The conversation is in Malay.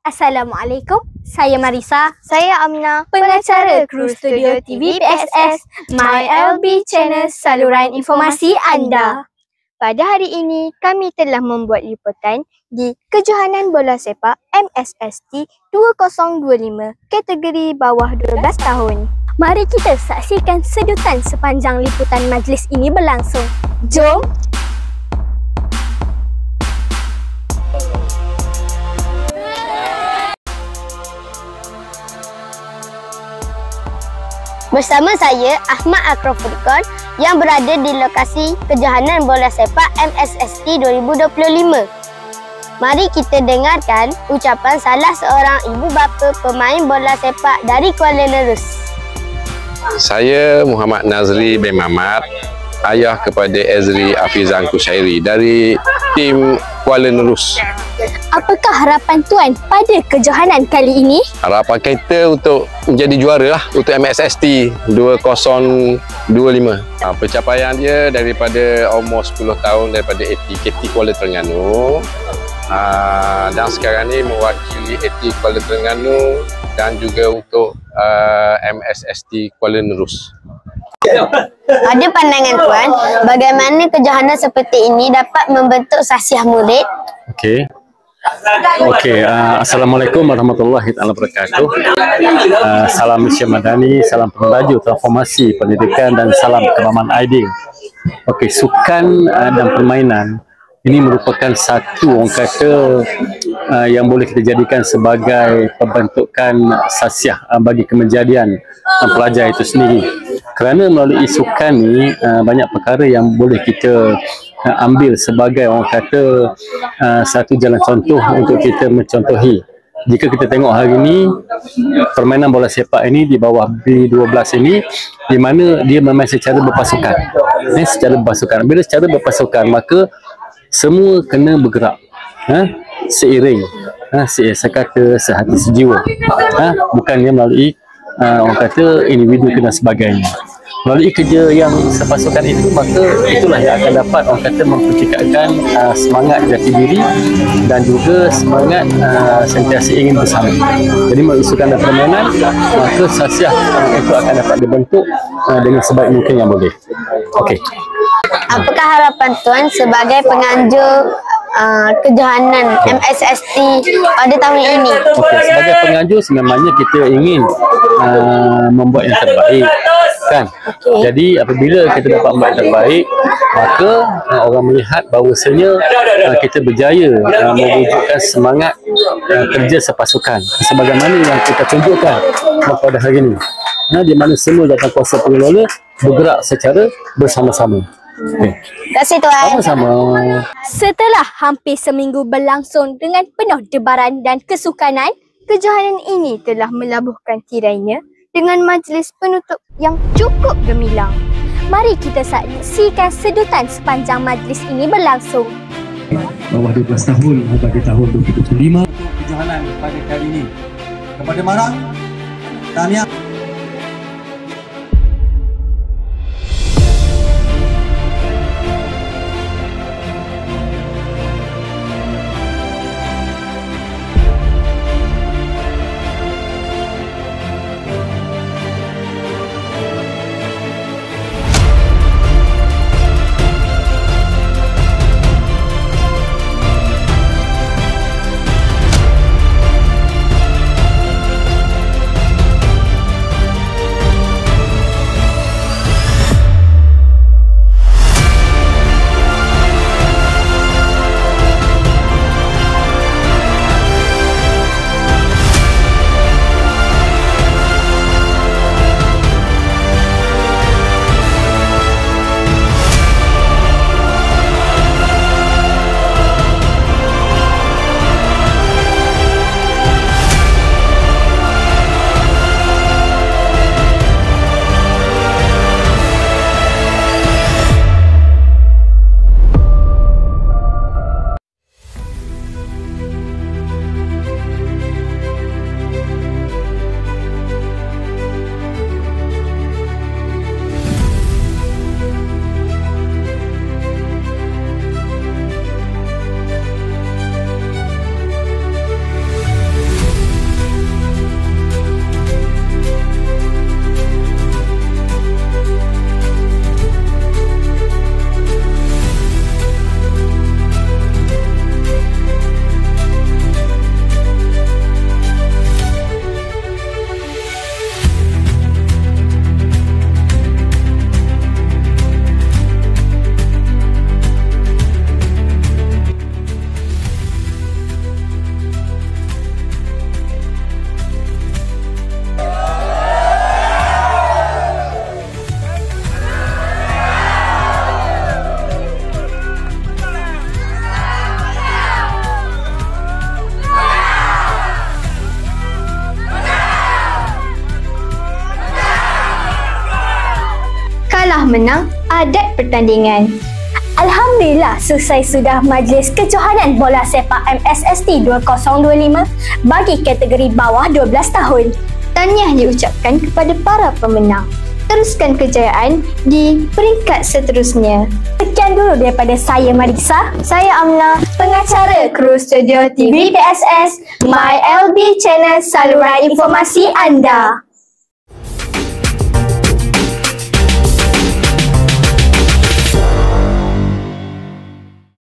Assalamualaikum, saya Marisa. Saya Amina, Pengacara Kru Studio TV PSS, MyLB Channel, saluran informasi anda. Pada hari ini, kami telah membuat liputan di Kejohanan Bola Sepak MSST 2025 kategori bawah 12 tahun. Mari kita saksikan sedutan sepanjang liputan majlis ini berlangsung. Jom! Bersama saya, Ahmad Akraf Furqan yang berada di lokasi Kejohanan Bola Sepak MSST 2025. Mari kita dengarkan ucapan salah seorang ibu bapa pemain bola sepak dari Kuala Nerus. Saya Muhammad Nazri bin Mamat, ayah kepada Ezri Afizan Kushairi dari tim Kuala Nerus. Apakah harapan Tuan pada kejohanan kali ini? Harapan kita untuk menjadi juara lah untuk MSST 2025. Pencapaian dia daripada umur 10 tahun daripada ATKT Kuala Terengganu. Dan sekarang ni mewakili AT Kuala Terengganu dan juga untuk MSST Kuala Nerus. Pada pandangan Tuan, bagaimana kejohanan seperti ini dapat membentuk sasiah murid? Assalamualaikum warahmatullahi wabarakatuh. Salam Malaysia Madani, salam pembaju transformasi pendidikan dan salam kebaman ideal. Sukan dan permainan ini merupakan satu orang kata yang boleh kita jadikan sebagai pembentukan sasiah bagi kemejadian pelajar itu sendiri. Kerana melalui sukan ni banyak perkara yang boleh kita ambil sebagai orang kata satu jalan contoh untuk kita mencontohi. Jika kita tengok hari ini permainan bola sepak ini di bawah B12 ini, di mana dia bermain secara berpasukan. Secara berpasukan. Bila secara berpasukan, maka semua kena bergerak seiring, sekata sehati sejiwa, bukannya melalui orang kata individu dan sebagainya. Melalui kerja yang sepasukan itu, maka itulah yang akan dapat orang kata mempercikapkan semangat jati diri dan juga semangat sentiasa ingin bersama. Jadi melalui sukan dan permainan, maka sasiah itu akan dapat dibentuk dengan sebaik mungkin yang boleh. Apakah harapan Tuan sebagai penganjur kejohanan MSST pada tahun ini? Sebagai penganjur sebenarnya kita ingin membuat yang terbaik, kan? Jadi apabila kita dapat membuat yang terbaik, maka orang melihat bahawasanya kita berjaya mewujudkan semangat kerja sepasukan sebagaimana yang kita tunjukkan pada hari ini, di mana semua jawatankuasa pengelola bergerak secara bersama-sama. Terima kasih Tuan. Sama-sama. Setelah hampir seminggu berlangsung dengan penuh debaran dan kesukanan, kejohanan ini telah melabuhkan tirainya dengan majlis penutup yang cukup gemilang. Mari kita saksikan sedutan sepanjang majlis ini berlangsung. Bawah 12 tahun pada tahun 2025. Kejohanan pada kali ini kepada Marang, tahniah. telah menang adat pertandingan. Alhamdulillah, selesai sudah Majlis Kejohanan Bola Sepak MSST 2025 bagi kategori bawah 12 tahun. Tahniah diucapkan kepada para pemenang. Teruskan kejayaan di peringkat seterusnya. Sekian dulu daripada saya Marisa. Saya Amna, pengacara kru studio TV PSS, My LB Channel, saluran informasi anda.